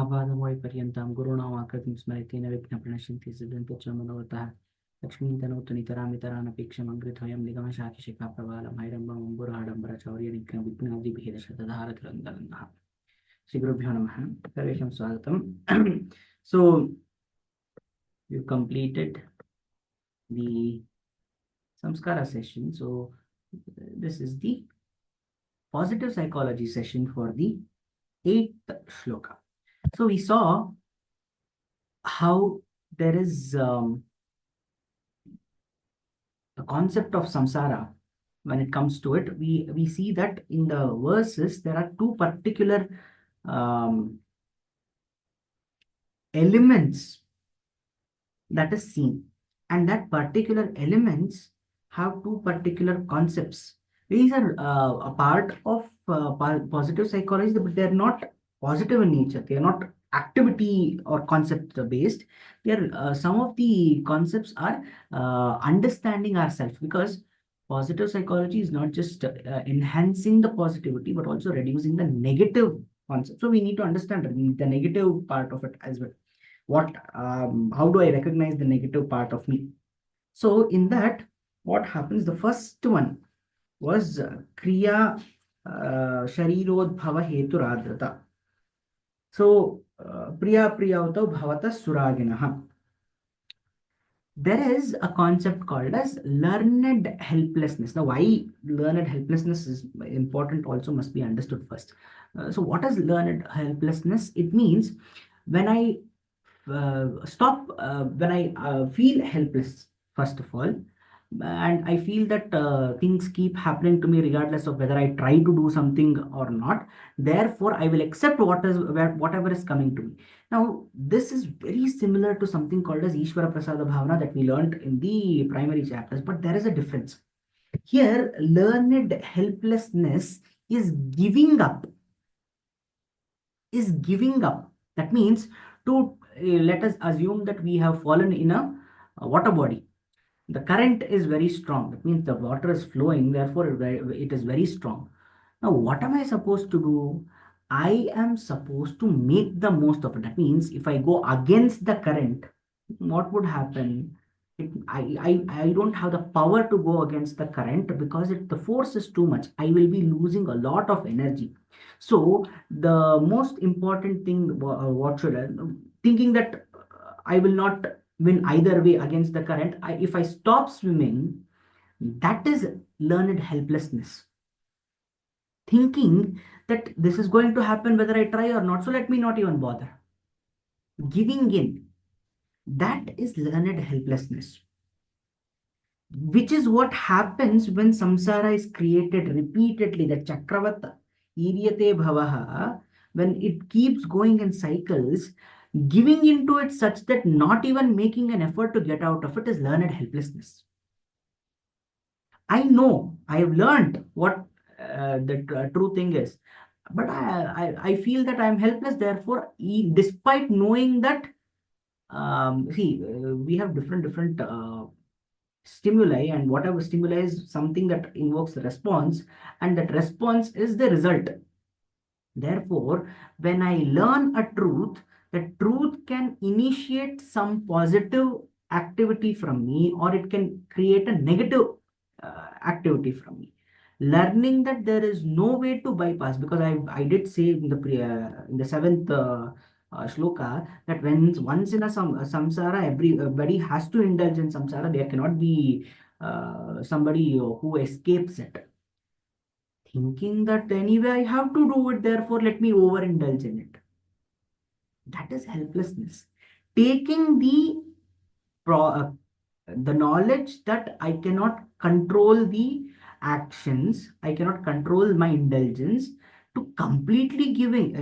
आपादमौलिपर्यन्तां गुरूणामाकृतिं स्मरति न विघ्नप्रणश्यन्ति सिद्धन्ति च मनोरथः लक्ष्मीं तनोतु नितरामितरानपेक्षमङ्कृतोऽयं निगमशाखिशिखाप्रवालं हैरम्बमम्बुराडम्बरचौर्यनिघ्नविघ्नादिभिरशतधारतरङ्गलन्नः श्रीगुरुभ्यो नमः सर्वेषां स्वागतम् So you completed the samskara session. So this is the positive psychology session for the 8th shloka. So we saw how there is the concept of samsara. When it comes to it, we see that in the verses there are two particular elements that is seen, and that particular elements have two particular concepts. These are a part of positive psychology, but they are not positive in nature. They are not activity or concept based. They are some of the concepts are understanding ourselves, because positive psychology is not just enhancing the positivity but also reducing the negative concept. So we need to understand the negative part of it as well. How do I recognize the negative part of me? So in that, what happens? The first one was kriya sharirodbhava heturadhrata. So priya priyauto bhavata suraginaha. There is a concept called as learned helplessness. Now, why learned helplessness is important also must be understood first. So what is learned helplessness? It means when I when I feel helpless, first of all, and I feel that things keep happening to me regardless of whether I try to do something or not. Therefore, I will accept whatever is coming to me. Now, this is very similar to something called as Ishvara Prasada Bhavana that we learned in the primary chapters, but there is a difference. Here, learned helplessness is giving up. That means to let us assume that we have fallen in a water body. The current is very strong. That means the water is flowing, therefore it is very strong. Now, what am I supposed to do? I am supposed to make the most of it. That means if I go against the current, what would happen? I don't have the power to go against the current because the force is too much. I will be losing a lot of energy. So the most important thing, what should I, thinking that I will not win either way against the current, if I stop swimming, that is learned helplessness. Thinking that this is going to happen whether I try or not, so let me not even bother. Giving in, that is learned helplessness, which is what happens when samsara is created repeatedly. The chakravat iryate bhavaha, when it keeps going in cycles, giving into it such that not even making an effort to get out of it is learned helplessness. I know, I have learned what the true thing is, but I feel that I am helpless. Therefore, despite knowing that, we have different stimuli, and whatever stimuli is something that invokes the response, and that response is the result. Therefore, when I learn a truth, the truth can initiate some positive activity from me, or it can create a negative activity from me. Learning that there is no way to bypass, because I did say in the seventh shloka that when once in a samsara, everybody has to indulge in samsara. There cannot be somebody who escapes it. Thinking that anyway I have to do it, therefore let me overindulge in it. That is helplessness. Taking the knowledge that I cannot control the actions, I cannot control my indulgence, to completely given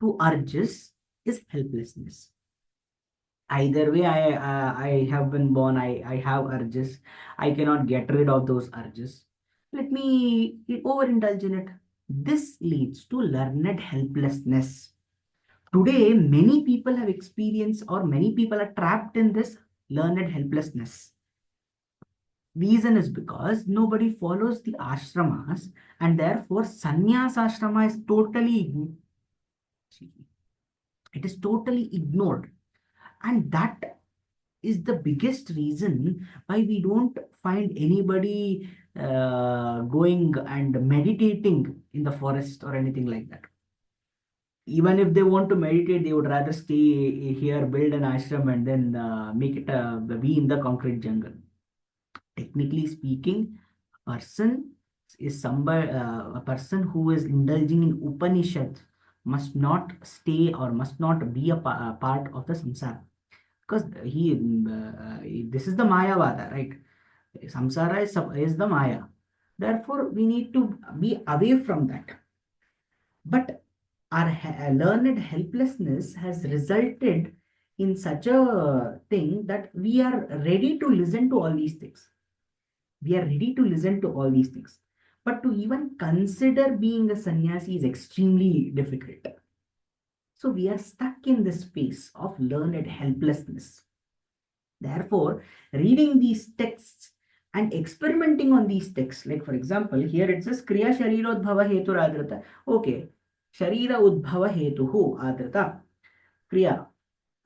to urges is helplessness. Either way, I have been born, I have urges, I cannot get rid of those urges. Let me overindulge in it. This leads to learned helplessness. Today, many people have experienced, or many people are trapped in this learned helplessness. Reason is because nobody follows the ashramas, and therefore sannyas ashrama is totally ignored. It is totally ignored. And that is the biggest reason why we don't find anybody going and meditating in the forest or anything like that. Even if they want to meditate, they would rather stay here, build an ashram, and then make it be in the concrete jungle. Technically speaking, person is somebody, a person who is indulging in Upanishad must not stay or must not be a part of the samsara, because this is the Mayavada, right? Samsara is the Maya. Therefore, we need to be away from that. But our learned helplessness has resulted in such a thing that we are ready to listen to all these things. We are ready to listen to all these things. But to even consider being a sannyasi is extremely difficult. So we are stuck in this space of learned helplessness. Therefore, reading these texts and experimenting on these texts, like for example, here it says Kriya Sharirodbhava Hetu Adrita. Okay, Sharira Udbhava Hetuhu Adrita. Kriya.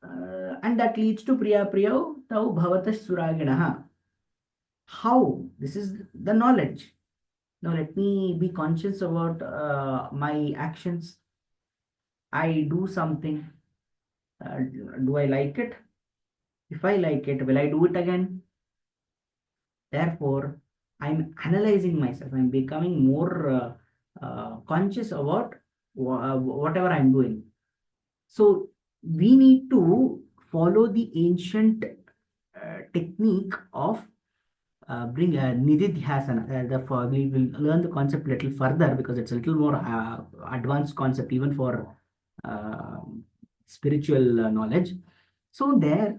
And that leads to Priya Priyau Tau Bhavatas Suraginaha. How? This is the knowledge. Now let me be conscious about my actions. I do something. Do I like it? If I like it, will I do it again? Therefore, I'm analyzing myself. I'm becoming more conscious about whatever I'm doing. So we need to follow the ancient technique of bring nididhyasana. We will learn the concept a little further because it's a little more advanced concept even for uh, spiritual knowledge. So there,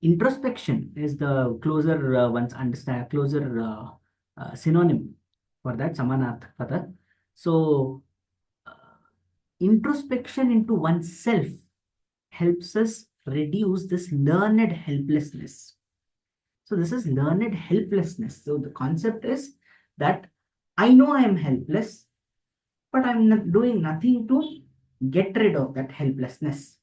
introspection is the closer one's understand closer synonym for that samanarthakata. So introspection into oneself helps us reduce this learned helplessness. So this is learned helplessness. So the concept is that I know I am helpless, but I'm not doing nothing to get rid of that helplessness.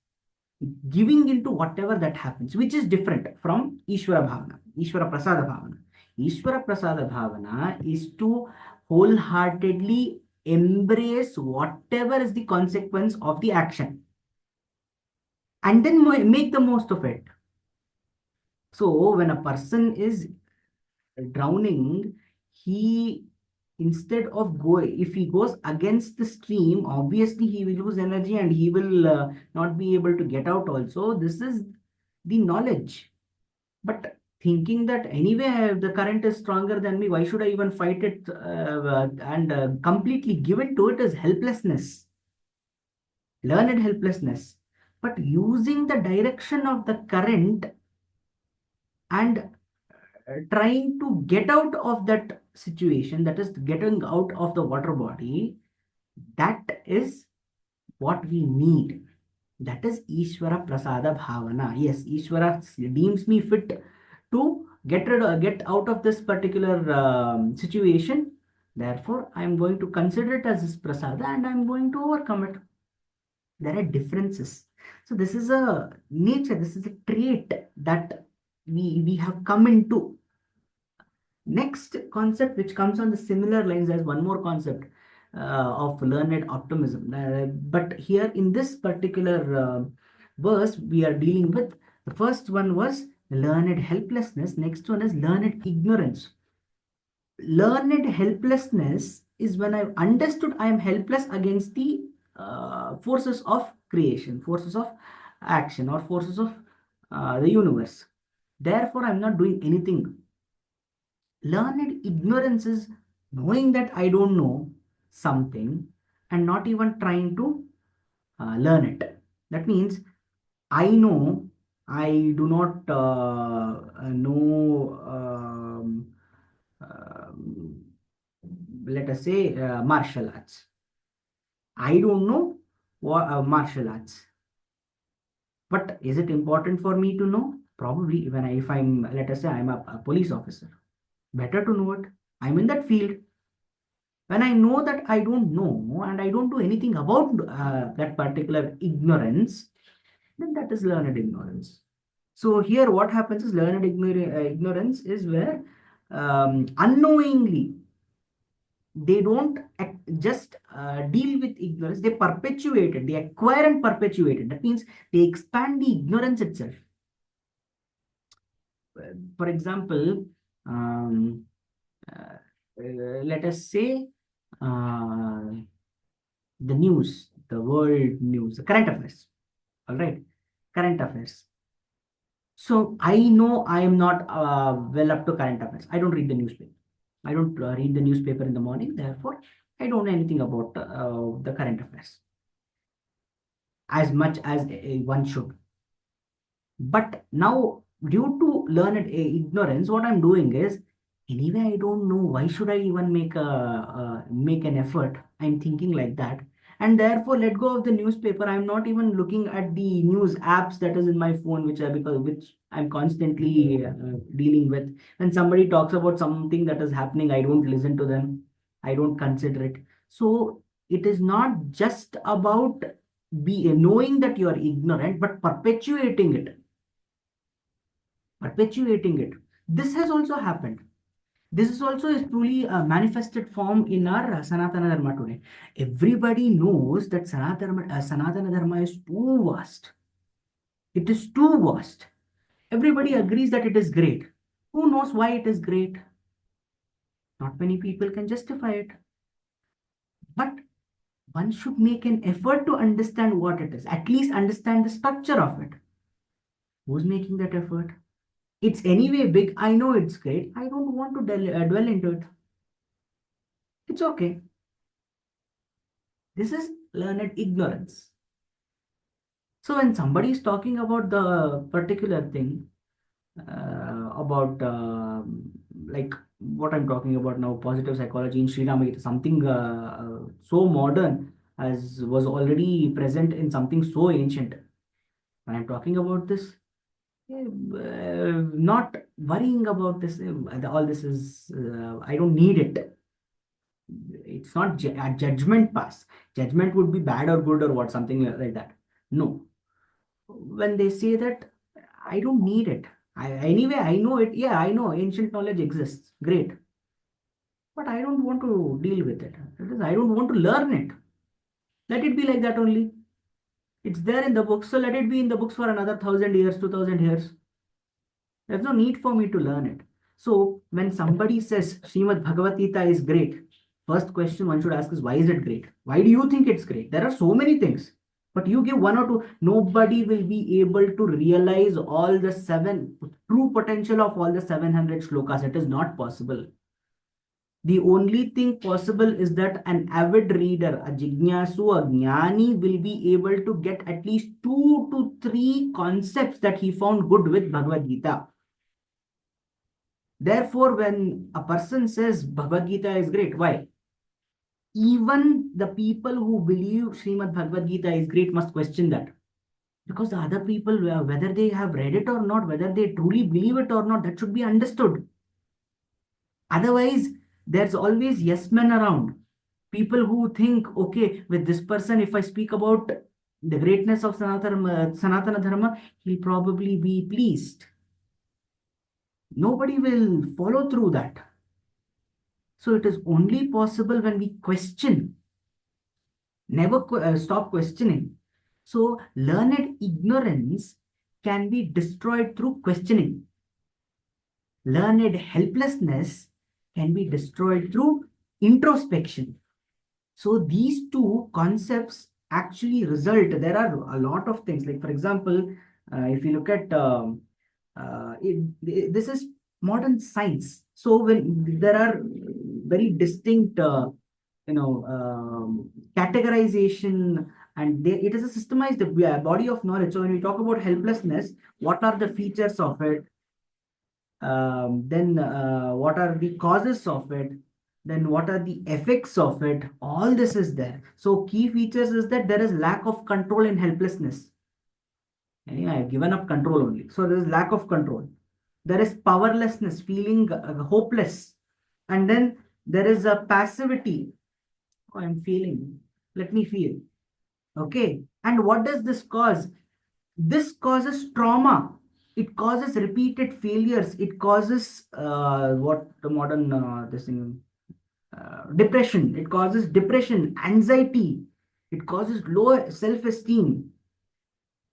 Giving into whatever that happens, which is different from Ishvara Bhavana, Ishvara Prasada Bhavana. Ishvara Prasada Bhavana is to wholeheartedly embrace whatever is the consequence of the action and then make the most of it. So when a person is drowning, he instead of if he goes against the stream, obviously he will lose energy and he will not be able to get out also. This is the knowledge. But thinking that anyway the current is stronger than me, why should I even fight it, and completely given to it is helplessness, learned helplessness. But using the direction of the current and trying to get out of that situation, that is getting out of the water body, that is what we need. That is Ishvara Prasada Bhavana. Yes, Ishvara deems me fit to get out of this particular situation. Therefore, I am going to consider it as this prasada and I am going to overcome it. There are differences. So this is a nature, this is a trait that we have come into. Next concept, which comes on the similar lines as one more concept of learned optimism. But here in this particular verse, we are dealing with the first one was learned helplessness. Next one is learned ignorance. Learned helplessness is when I've understood I am helpless against the forces of creation, forces of action, or forces of the universe. Therefore, I'm not doing anything. Learned ignorance is knowing that I don't know something and not even trying to learn it. That means I know I do not know, um, let us say, martial arts. I don't know what martial arts. But is it important for me to know? Probably when if let us say, I'm a police officer. Better to know it. I'm in that field. When I know that I don't know and I don't do anything about that particular ignorance, then that is learned ignorance. So here, what happens is learned ignorance is where unknowingly they don't just deal with ignorance, they perpetuate it, they acquire and perpetuate it. That means they expand the ignorance itself. For example, um, uh, let us say uh, the news, the world news, the current affairs. All right, current affairs. So I know I am not well up to current affairs. I don't read the newspaper. I don't read the newspaper in the morning. Therefore, I don't know anything about the current affairs as much as one should. But now, due to learned ignorance, what I'm doing is, anyway, I don't know. Why should I even make an effort? I'm thinking like that, and therefore let go of the newspaper. I'm not even looking at the news apps that is in my phone, which I'm constantly dealing with. When somebody talks about something that is happening, I don't listen to them. I don't consider it. So it is not just about be knowing that you are ignorant, but perpetuating it. This has also happened. This is also is truly a manifested form in our Sanatana Dharma today. Everybody knows that Sanatana Dharma is too vast. It is too vast. Everybody agrees that it is great. Who knows why it is great? Not many people can justify it. But one should make an effort to understand what it is, at least understand the structure of it. Who's making that effort? It's anyway big. I know it's great. I don't want to dwell into it. It's okay. This is learned ignorance. So when somebody is talking about the particular thing, about like what I'm talking about now, positive psychology in Sri Rama, it is something so modern as was already present in something so ancient. When I'm talking about this, not worrying about this, all this is, I don't need it. It's not a judgment pass. Judgment would be bad or good or what, something like that. No. When they say that, I don't need it. Anyway, I know it. Yeah, I know ancient knowledge exists. Great. But I don't want to deal with it. Because I don't want to learn it. Let it be like that only. It's there in the books. So let it be in the books for another 1,000 years, 2,000 years. There's no need for me to learn it. So when somebody says Srimad Bhagavad Gita is great, first question one should ask is, why is it great? Why do you think it's great? There are so many things. But you give one or two, nobody will be able to realize all the true potential of all the 700 shlokas. It is not possible. The only thing possible is that an avid reader, a jignasu, a jnani, will be able to get at least 2 to 3 concepts that he found good with Bhagavad Gita. Therefore, when a person says Bhagavad Gita is great, why? Even the people who believe Srimad Bhagavad Gita is great must question that. Because the other people, whether they have read it or not, whether they truly believe it or not, that should be understood. Otherwise, there's always yes men around. People who think, okay, with this person, if I speak about the greatness of Sanatana Dharma, he'll probably be pleased. Nobody will follow through that. So it is only possible when we question, never stop questioning. So learned ignorance can be destroyed through questioning. Learned helplessness can be destroyed through introspection. So these two concepts actually result. There are a lot of things. Like for example, if you look at this is modern science. So when there are very distinct, categorization, and it is a systemized body of knowledge. So when we talk about helplessness, what are the features of it? Then what are the causes of it? Then what are the effects of it? All this is there. So key features is that there is lack of control and helplessness. I have given up control only. So there is lack of control. There is powerlessness, feeling hopeless. And then there is a passivity. Oh, I'm feeling. Let me feel. Okay. And what does this cause? This causes trauma. It causes repeated failures. It causes what the modern this thing depression. It causes depression, anxiety. It causes low self-esteem.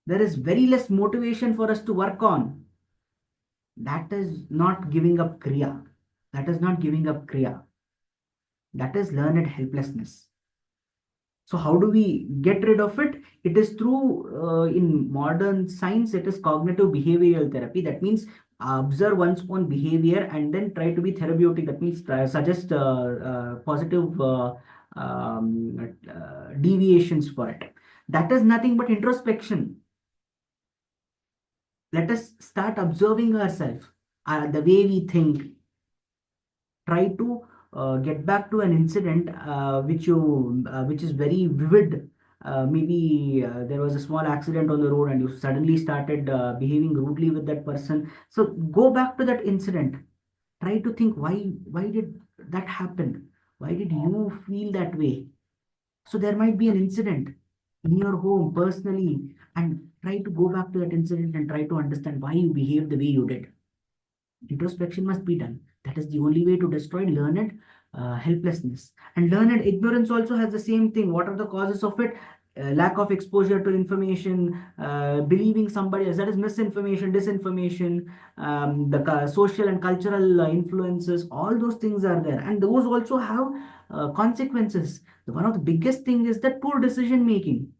There is very less motivation for us to work on. That is not giving up kriya. That is not giving up kriya. That is learned helplessness. So how do we get rid of it? It is through, in modern science, it is cognitive behavioral therapy. That means observe one's own behavior and then try to be therapeutic. That means try, suggest positive deviations for it. That is nothing but introspection. Let us start observing ourselves, the way we think, try to get back to an incident which is very vivid. Maybe there was a small accident on the road and you suddenly started behaving rudely with that person. So go back to that incident. Try to think, why did that happen? Why did you feel that way? So there might be an incident in your home personally, and try to go back to that incident and try to understand why you behaved the way you did. Introspection must be done. That is the only way to destroy learned helplessness. And learned ignorance also has the same thing. What are the causes of it? Lack of exposure to information, believing somebody else. That is misinformation, disinformation, the social and cultural influences. All those things are there, and those also have consequences. One of the biggest thing is that poor decision making.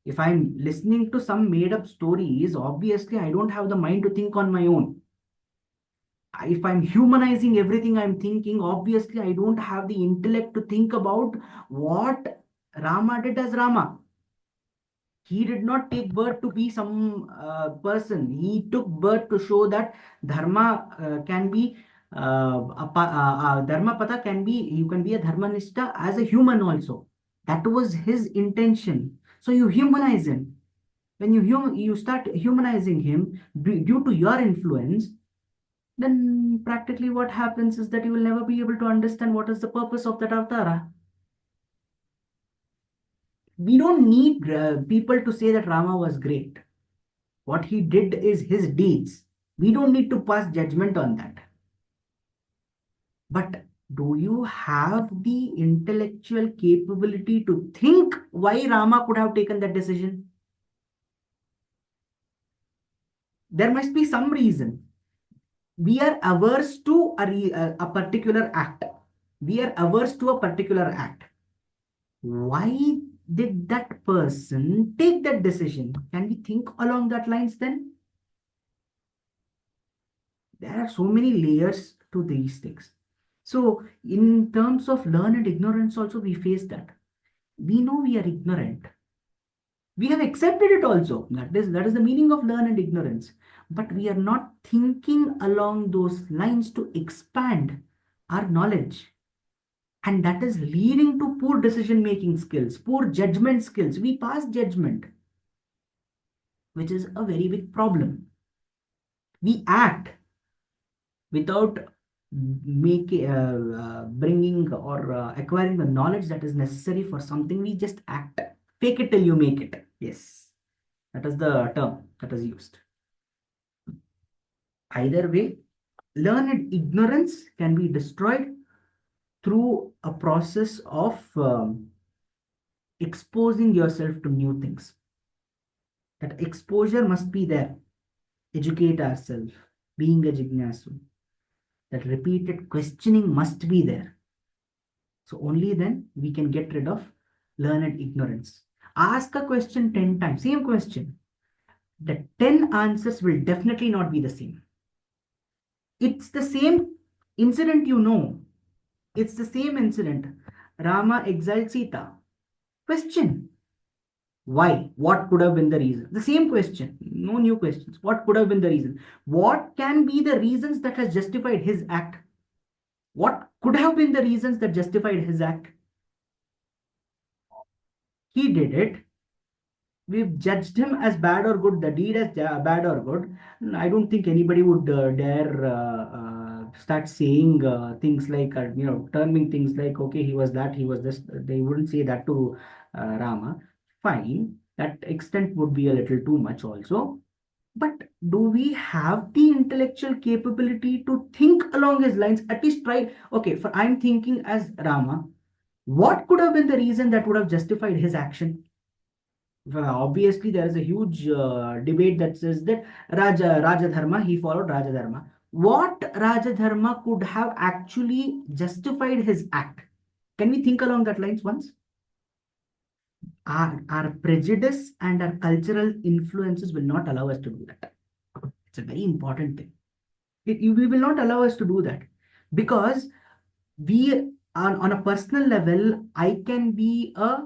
If I'm listening to some made up stories, obviously I don't have the mind to think on my own. If I'm humanizing everything I'm thinking, obviously I don't have the intellect to think about what Rama did as Rama. He did not take birth to be some person. He took birth to show that dharma can be dharma pata can be, you can be a dharmanishta as a human also. That was his intention. So you humanize him. When you start humanizing him due to your influence, then practically what happens is that you will never be able to understand what is the purpose of that avatara. We don't need people to say that Rama was great. What he did is his deeds. We don't need to pass judgment on that. But do you have the intellectual capability to think why Rama could have taken that decision? There must be some reason. We are averse to a particular act. We are averse to a particular act. Why did that person take that decision? Can we think along that lines then? There are so many layers to these things. So, in terms of learned ignorance, also we face that. We know we are ignorant. We have accepted it also. That is the meaning of learned ignorance. But we are not thinking along those lines to expand our knowledge. And that is leading to poor decision making skills, poor judgment skills. We pass judgment, which is a very big problem. We act without bringing or acquiring the knowledge that is necessary for something. We just act. Fake it till you make it. Yes, that is the term that is used. Either way, learned ignorance can be destroyed through a process of exposing yourself to new things. That exposure must be there. Educate ourselves, being a jignasu. That repeated questioning must be there. So only then we can get rid of learned ignorance. Ask a question 10 times, same question. The 10 answers will definitely not be the same. It's the same incident, you know. It's the same incident. Rama exiles Sita. Question. Why? What could have been the reason? The same question. No new questions. What could have been the reason? What can be the reasons that has justified his act? What could have been the reasons that justified his act? He did it. We've judged him as bad or good, the deed as bad or good. I don't think anybody would dare start saying things like, terming things like, okay, he was that, he was this. They wouldn't say that to Rama. Fine, that extent would be a little too much also. But do we have the intellectual capability to think along his lines? At least try. Okay, for I'm thinking as Rama, what could have been the reason that would have justified his action? Well, obviously, there is a huge debate that says that Raja Dharma, he followed Raja Dharma. What Raja Dharma could have actually justified his act? Can we think along that lines once? Our prejudice and our cultural influences will not allow us to do that. It's a very important thing. We will not allow us to do that because we, on a personal level, I can be a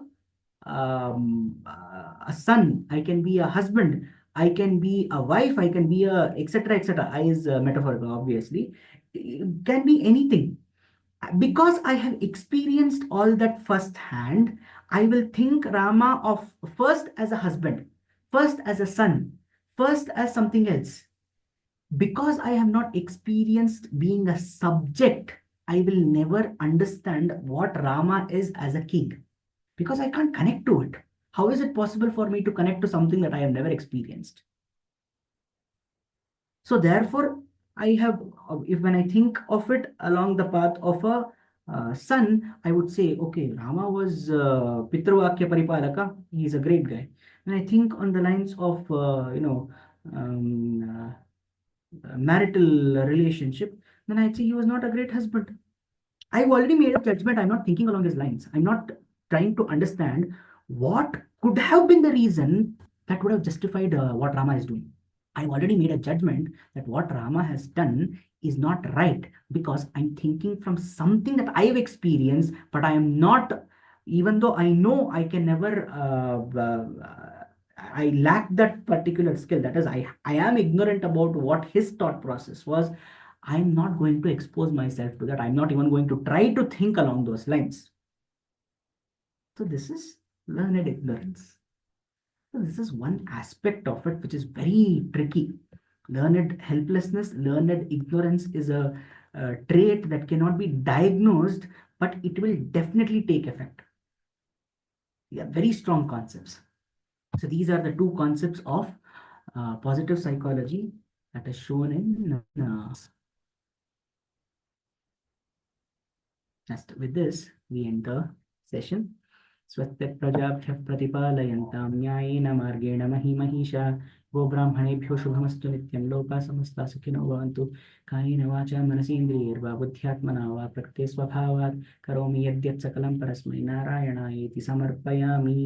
son, I can be a husband, I can be a wife, I can be a etc. etc. I is metaphorical, obviously. It can be anything. Because I have experienced all that firsthand, I will think Rama of first as a husband, first as a son, first as something else. Because I have not experienced being a subject, I will never understand what Rama is as a king because I can't connect to it. How is it possible for me to connect to something that I have never experienced? So therefore, I have, if when I think of it along the path of a son, I would say, okay, Rama was Pitruvakya Paripalaka. He's a great guy. When I think on the lines of, um, marital relationship, then I'd say he was not a great husband. I've already made a judgment. I'm not thinking along his lines. I'm not trying to understand what could have been the reason that would have justified what Rama is doing. I've already made a judgment that what Rama has done is not right because I'm thinking from something that I have experienced, but I am not, even though I know I can never, I lack that particular skill. That is, I am ignorant about what his thought process was. I'm not going to expose myself to that. I'm not even going to try to think along those lines. So, this is learned ignorance. So this is one aspect of it which is very tricky. Learned helplessness, learned ignorance is a trait that cannot be diagnosed, but it will definitely take effect. Yeah, very strong concepts. So these are the two concepts of positive psychology that is shown in. Just with this, we end the session. स्वस्त्यप्रजाभ्यः प्रतिपालयन्तां न्यायेन मार्गेण महीमहीषा गोब्राह्मणेभ्यो शुभमस्तु नित्यं लोकाः समस्ताः सुखिनो भवन्तु कायेन वाचा मनसेन्द्रियैर्वा बुद्ध्यात्मना वा प्रकृते स्वभावात् करोमि यद्यत् सकलं परस्मै नारायणायेति समर्पयामि